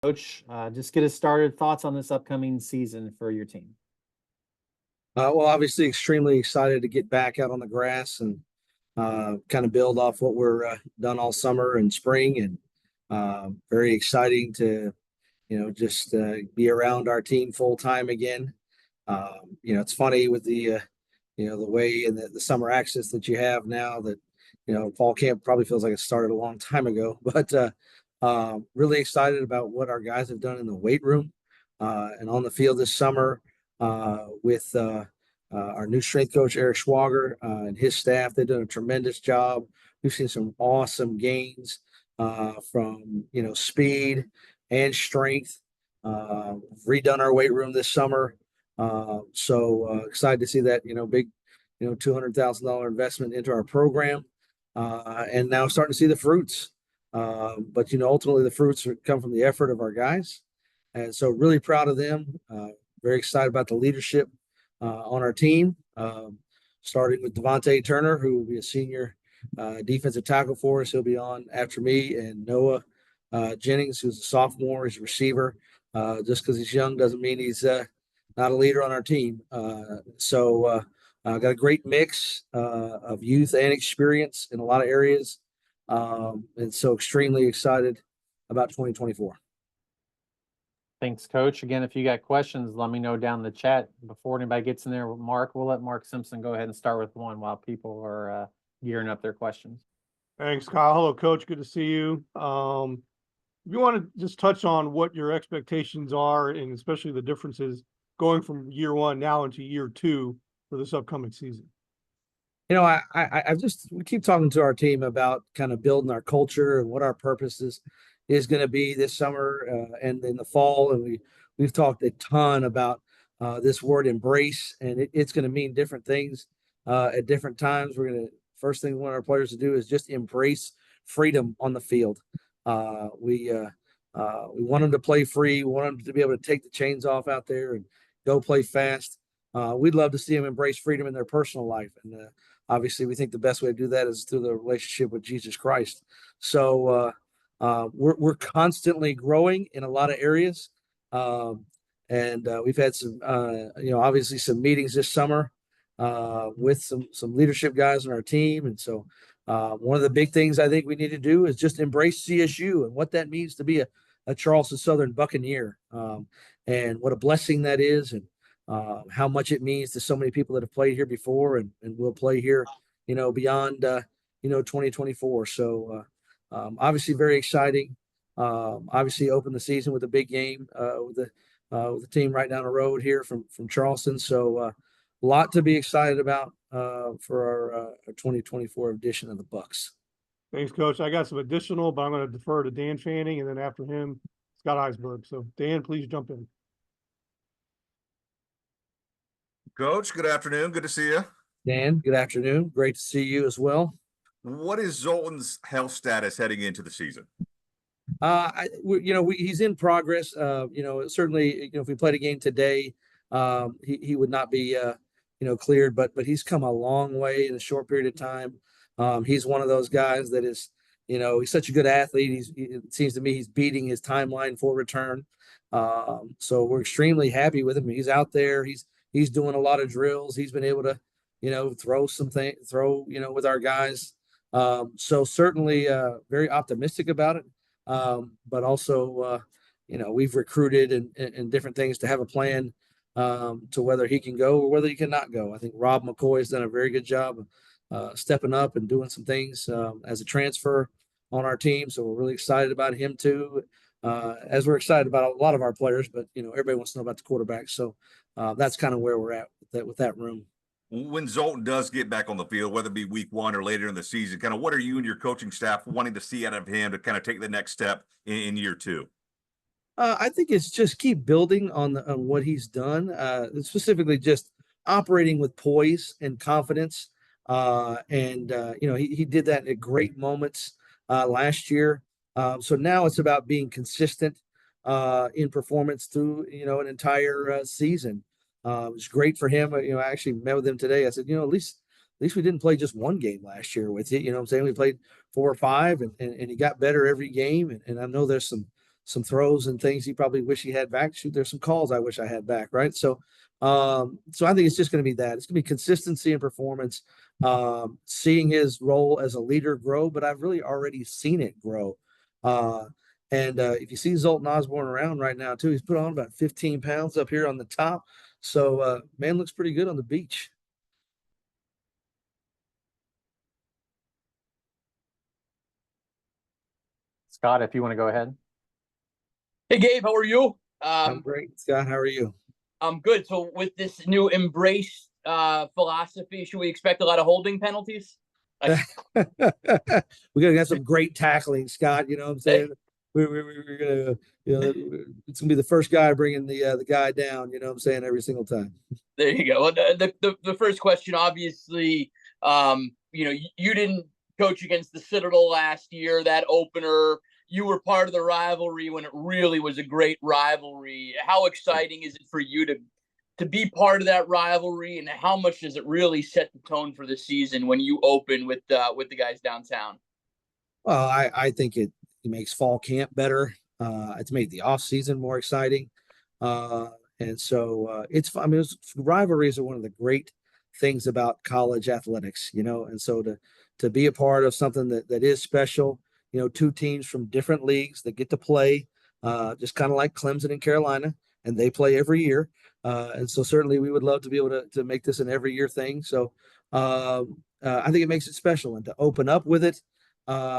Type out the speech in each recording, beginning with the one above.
Coach, just get us started. Thoughts on this upcoming season for your team? Well, obviously, extremely excited to get back out on the grass and kind of build off what we're done all summer and spring, and very exciting to just be around our team full time again. It's funny with the way and the summer access that you have now that fall camp probably feels like it started a long time ago, but really excited about what our guys have done in the weight room and on the field this summer with our new strength coach, Eric Schwager, and his staff. They've done a tremendous job. We've seen some awesome gains from, speed and strength. Redone our weight room this summer. So excited to see that, big, $200,000 investment into our program. And now starting to see the fruits. But, ultimately the fruits come from the effort of our guys. And so really proud of them. Very excited about the leadership on our team, starting with Devontae Turner, who will be a senior defensive tackle for us. He'll be on after me, and Noah Jennings, who's a sophomore, he's a receiver. Just because he's young doesn't mean he's not a leader on our team. So got a great mix of youth and experience in a lot of areas. And so extremely excited about 2024. Thanks, Coach. Again, if you got questions, let me know down in the chat. Before anybody gets in there with Mark, we'll let Mark Simpson go ahead and start with one while people are gearing up their questions. Thanks, Kyle. Hello, Coach. Good to see you. If you want to just touch on what your expectations are, and especially the differences going from year one now into year two for this upcoming season. We keep talking to our team about kind of building our culture and what our purpose is going to be this summer and in the fall. And we've talked a ton about this word embrace, and it's going to mean different things at different times. First thing we want our players to do is just embrace freedom on the field. We want them to play free. We want them to be able to take the chains off out there and go play fast. We'd love to see them embrace freedom in their personal life. And obviously, we think the best way to do that is through the relationship with Jesus Christ. So we're constantly growing in a lot of areas. And we've had some, obviously some meetings this summer with some leadership guys on our team. And so one of the big things I think we need to do is just embrace CSU and what that means to be a Charleston Southern Buccaneer, and what a blessing that is, and how much it means to so many people that have played here before and will play here, beyond, 2024. So obviously very exciting. Obviously open the season with a big game with the team right down the road here from Charleston. So a lot to be excited about for our 2024 edition of the Bucks. Thanks, Coach. I got some additional, but I'm going to defer to Dan Fanning, and then after him, Scott Eisberg. So Dan, please jump in. Coach, good afternoon. Good to see you. Dan, good afternoon. Great to see you as well. What is Zoltan's health status heading into the season? He's in progress. Certainly, if we played a game today, he would not be, cleared, but he's come a long way in a short period of time. He's one of those guys that is, he's such a good athlete. It seems to me he's beating his timeline for return. So we're extremely happy with him. He's out there. He's doing a lot of drills. He's been able to, throw with our guys. So certainly very optimistic about it. But also, we've recruited and different things to have a plan to whether he can go or whether he cannot go. I think Rob McCoy has done a very good job of stepping up and doing some things as a transfer on our team. So we're really excited about him too, as we're excited about a lot of our players, but everybody wants to know about the quarterback. So that's kind of where we're at with that room. When Zoltan does get back on the field, whether it be week one or later in the season, kind of what are you and your coaching staff wanting to see out of him to kind of take the next step in year two? I think it's just keep building on what he's done, specifically just operating with poise and confidence. He did that at great moments last year. So now it's about being consistent in performance through, an entire season. It was great for him. I actually met with him today. I said, at least we didn't play just one game last year with you. You know what I'm saying? We played 4 or 5 and he got better every game. And I know there's some throws and things he probably wish he had back. Shoot, there's some calls I wish I had back, right? So I think it's just going to be that. It's going to be consistency in performance, seeing his role as a leader grow, but I've really already seen it grow. And if you see Zoltan Osborne around right now too, he's put on about 15 pounds up here on the top. So man looks pretty good on the beach. Scott, if you want to go ahead. Hey Gabe, how are you? I'm great, Scott. How are you? I'm good. So with this new embrace philosophy, should we expect a lot of holding penalties? We're gonna get some great tackling, Scott. You know what I'm saying? We're gonna, it's gonna be the first guy bringing the guy down. You know what I'm saying? Every single time. There you go. Well, the first question, obviously, you didn't coach against the Citadel last year, that opener. You were part of the rivalry when it really was a great rivalry. How exciting is it for you to be part of that rivalry, and how much does it really set the tone for the season when you open with the guys downtown? Well, I think it makes fall camp better. It's made the off season more exciting. And so it's, I mean, rivalries are one of the great things about college athletics, and so to be a part of something that is special, two teams from different leagues that get to play, just kind of like Clemson and Carolina, and they play every year. And so certainly we would love to be able to make this an every year thing. So I think it makes it special, and to open up with it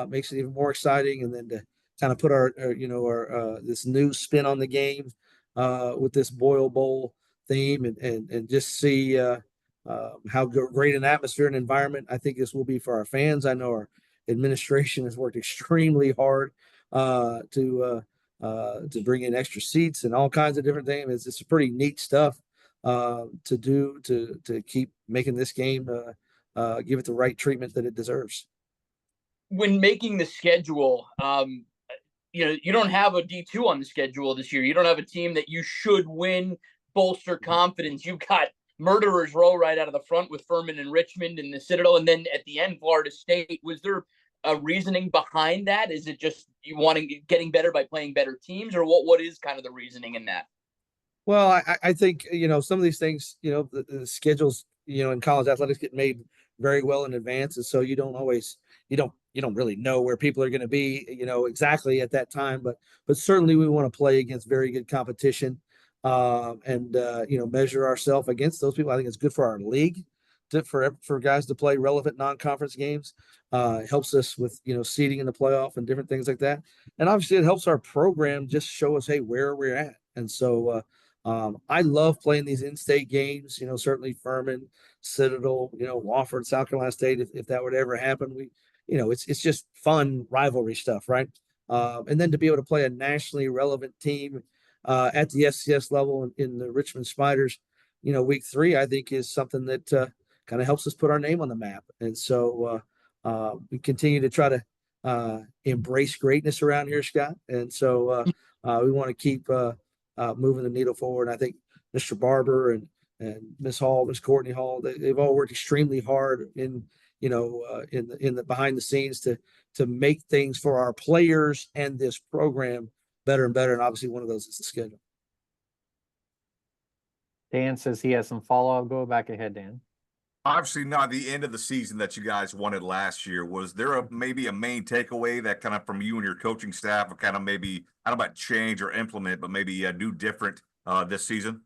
makes it even more exciting. And then to kind of put our this new spin on the game with this Boyle Bowl theme, and just see how great an atmosphere and environment I think this will be for our fans. I know our administration has worked extremely hard to bring in extra seats and all kinds of different things. It's pretty neat stuff to do to keep making this game give it the right treatment that it deserves. When making the schedule, you don't have a D2 on the schedule this year. You don't have a team that you should win, bolster confidence. You've got Murderers Row right out of the front with Furman and Richmond and the Citadel, and then at the end, Florida State. Was there a reasoning behind that? Is it just you getting better by playing better teams, or what is kind of the reasoning in that? Well, I think, some of these things, the schedules, in college athletics get made very well in advance. And so you don't really know where people are going to be, exactly at that time, but certainly we want to play against very good competition, and measure ourselves against those people. I think it's good for our league for guys to play relevant non-conference games. It helps us with, seeding in the playoff and different things like that. And obviously it helps our program just show us, hey, where we're at. And so, I love playing these in-state games, certainly Furman, Citadel, Wofford, South Carolina State, if that would ever happen. It's just fun rivalry stuff, right? And then to be able to play a nationally relevant team at the FCS level in the Richmond Spiders, week 3, I think is something that kind of helps us put our name on the map. And so we continue to try to embrace greatness around here, Scott. And so we want to keep moving the needle forward. I think Mr. Barber and Miss Hall, Miss Courtney Hall, they've all worked extremely hard in the behind the scenes to make things for our players and this program better and better. And obviously one of those is the schedule. Dan says he has some follow-up. Go back ahead, Dan. Obviously not the end of the season that you guys wanted last year. Was there maybe a main takeaway that kind of from you and your coaching staff, or kind of maybe, I don't know about change or implement, but maybe do different this season?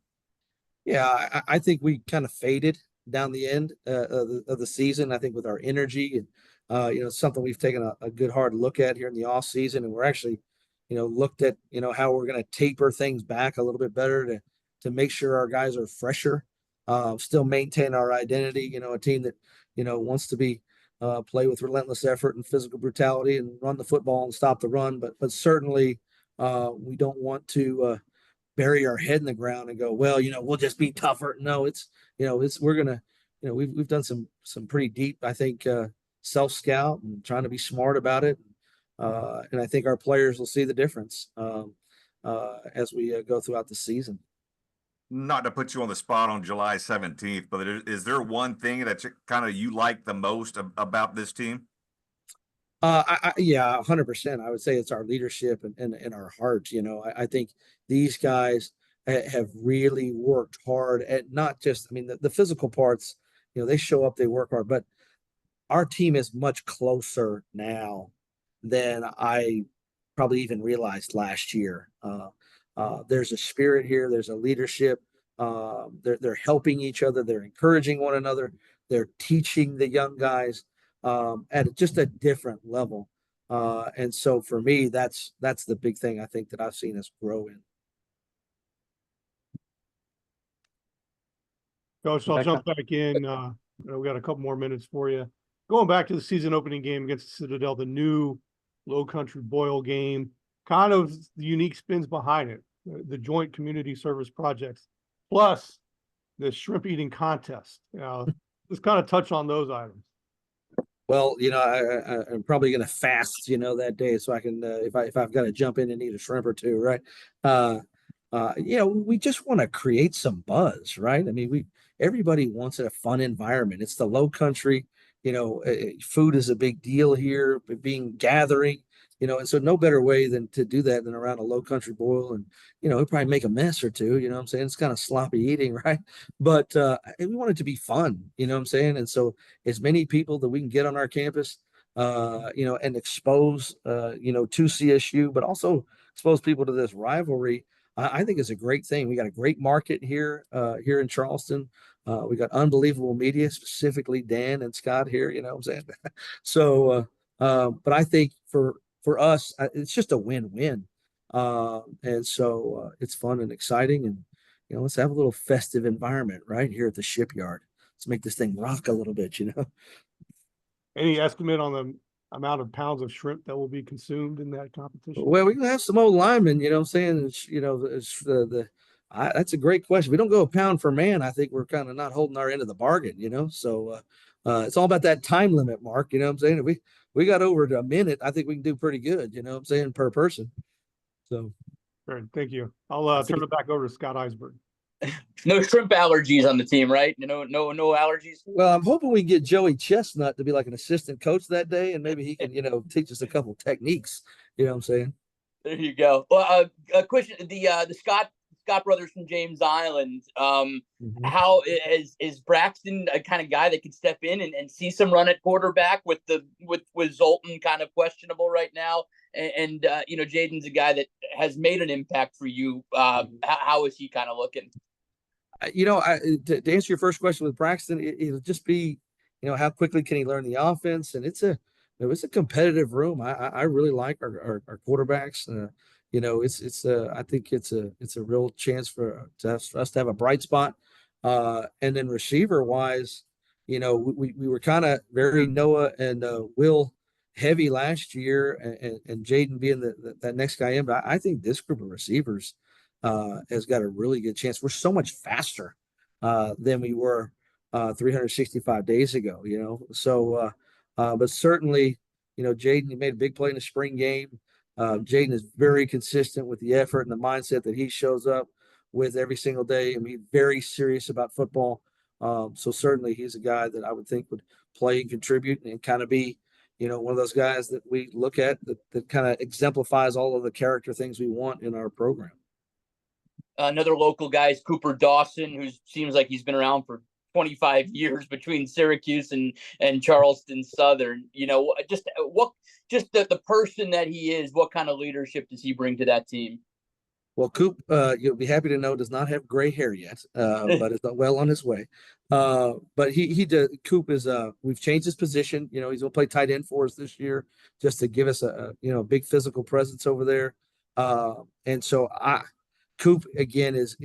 Yeah, I think we kind of faded down the end of the season. I think with our energy and something we've taken a good hard look at here in the off season, and we're actually looked at how we're going to taper things back a little bit better to make sure our guys are fresher. Still maintain our identity, a team that, wants to be play with relentless effort and physical brutality and run the football and stop the run. But certainly we don't want to bury our head in the ground and go, well, we'll just be tougher. No, we're going to, we've done some pretty deep, I think, self-scout and trying to be smart about it. And I think our players will see the difference as we go throughout the season. Not to put you on the spot on July 17th, but is there one thing that you like the most about this team? Yeah, 100%. I would say it's our leadership and our heart. I think these guys have really worked hard at not just, I mean, the physical parts, they show up, they work hard, but our team is much closer now than I probably even realized last year. There's a spirit here, there's a leadership. They're helping each other, they're encouraging one another, they're teaching the young guys at just a different level. And so for me, that's the big thing I think that I've seen us grow in. Coach, I'll jump back in. We got a couple more minutes for you. Going back to the season opening game against the Citadel, the new Low Country Boil game, kind of the unique spins behind it, the joint community service projects, plus the shrimp eating contest. Just kind of touch on those items. Well, I'm probably going to fast, that day, so I can, if I've got to jump in and eat a shrimp or two, right? We just want to create some buzz, right? I mean, everybody wants a fun environment. It's the Low Country, food is a big deal here, being gathering, and so no better way than to do that than around a Low Country boil. And we'll probably make a mess or two, what I'm saying? It's kind of sloppy eating, right? But we want it to be fun, what I'm saying? And so as many people that we can get on our campus, and expose to CSU, but also expose people to this rivalry, I think is a great thing. We got a great market here in Charleston. We got unbelievable media, specifically Dan and Scott here, what I'm saying? So but I think for us, it's just a win-win. And so it's fun and exciting, and let's have a little festive environment right here at the shipyard. Let's make this thing rock a little bit, Any estimate on the amount of pounds of shrimp that will be consumed in that competition? Well, we can have some old linemen, what I'm saying? That's a great question. We don't go a pound for man. I think we're kind of not holding our end of the bargain, so it's all about that time limit, Mark, what I'm saying? If we got over to a minute, I think we can do pretty good, what I'm saying, per person. So Great, thank you. I'll turn it back over to Scott Eisberg. No shrimp allergies on the team, right? No allergies. Well, I'm hoping we get Joey Chestnut to be like an assistant coach that day, and maybe he can, teach us a couple techniques. You know what I'm saying? There you go. Well, a question: the Scott brothers from James Island. How is Braxton a kind of guy that could step in and see some run at quarterback with Zoltan kind of questionable right now? And Jaden's a guy that has made an impact for you. How is he kind of looking? To answer your first question with Braxton, it'll just be, how quickly can he learn the offense? And it's a competitive room. I really like our quarterbacks. I think it's a real chance for us to have a bright spot. And then receiver wise, we were kind of very Noah and Will heavy last year, and Jaden being that next guy in. But I think this group of receivers has got a really good chance. We're so much faster than we were 365 days ago, So, but certainly, Jaden made a big play in the spring game. Jaden is very consistent with the effort and the mindset that he shows up with every single day. I mean, very serious about football. So certainly he's a guy that I would think would play and contribute and kind of be, one of those guys that we look at that kind of exemplifies all of the character things we want in our program. Another local guy is Cooper Dawson, who seems like he's been around for 25 years between Syracuse and Charleston Southern. Just the person that he is, what kind of leadership does he bring to that team? Well, Coop, you'll be happy to know, does not have gray hair yet, but is well on his way. But Coop is, we've changed his position. He's going to play tight end for us this year, just to give us a big physical presence over there. And so Coop again is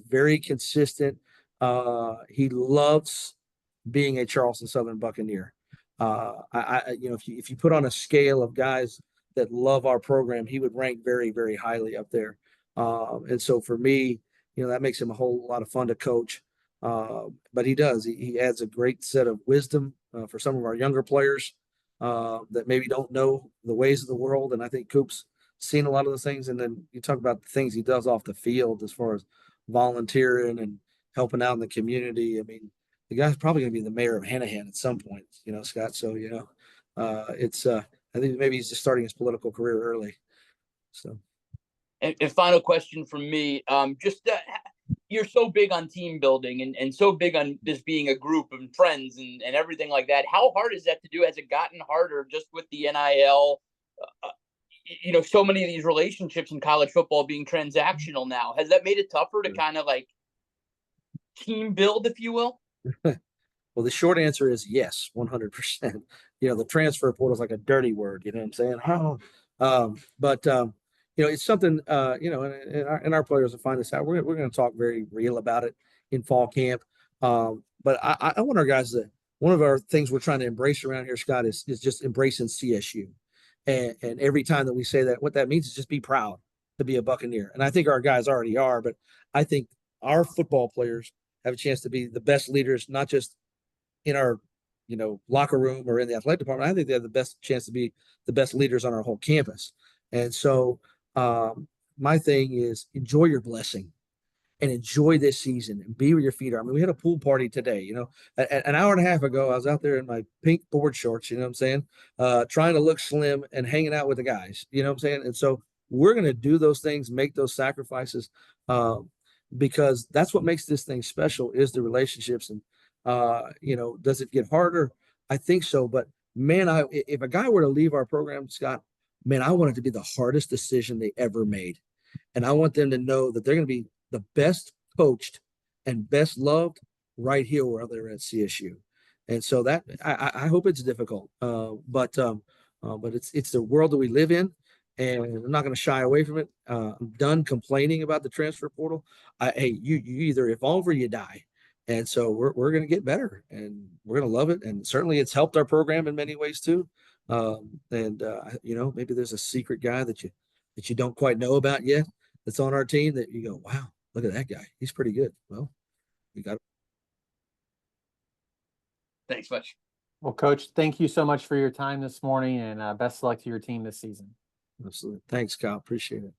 very consistent. He loves being a Charleston Southern Buccaneer. If you put on a scale of guys that love our program, he would rank very, very highly up there. And so for me, that makes him a whole lot of fun to coach. But he adds a great set of wisdom for some of our younger players that maybe don't know the ways of the world. And I think Coop's seen a lot of those things. And then you talk about the things he does off the field as far as volunteering and helping out in the community. I mean, the guy's probably going to be the mayor of Hanahan at some point, Scott. So, I think maybe he's just starting his political career early. So. And final question from me, you're so big on team building and so big on this being a group and friends and everything like that. How hard is that to do? Has it gotten harder just with the NIL? So many of these relationships in college football being transactional now. Has that made it tougher to kind of like team build, if you will? Well, the short answer is yes, 100%. The transfer portal is like a dirty word. You know what I'm saying? But it's something. And our players will find this out. We're going to talk very real about it in fall camp. But I want our guys to. One of our things we're trying to embrace around here, Scott, is just embracing CSU. And every time that we say that, what that means is just be proud to be a Buccaneer. And I think our guys already are. But I think our football players have a chance to be the best leaders, not just in our, locker room or in the athletic department. I think they have the best chance to be the best leaders on our whole campus. And so my thing is enjoy your blessing and enjoy this season and be where your feet are. I mean, we had a pool party today, an hour and a half ago, I was out there in my pink board shorts, you know what I'm saying? Trying to look slim and hanging out with the guys, you know what I'm saying? And so we're going to do those things, make those sacrifices, because that's what makes this thing special is the relationships. And, does it get harder? I think so. But man, if a guy were to leave our program, Scott, man, I want it to be the hardest decision they ever made. And I want them to know that they're going to be the best coached and best loved right here where they're at CSU. And so that I hope it's difficult. But it's the world that we live in. And I'm not going to shy away from it. I'm done complaining about the transfer portal. You either evolve or you die. And so we're going to get better and we're going to love it. And certainly it's helped our program in many ways too. Maybe there's a secret guy that you don't quite know about yet that's on our team that you go, wow, look at that guy. He's pretty good. Well, we got. Thanks much. Well, Coach, thank you so much for your time this morning and best of luck to your team this season. Absolutely. Thanks, Kyle. Appreciate it.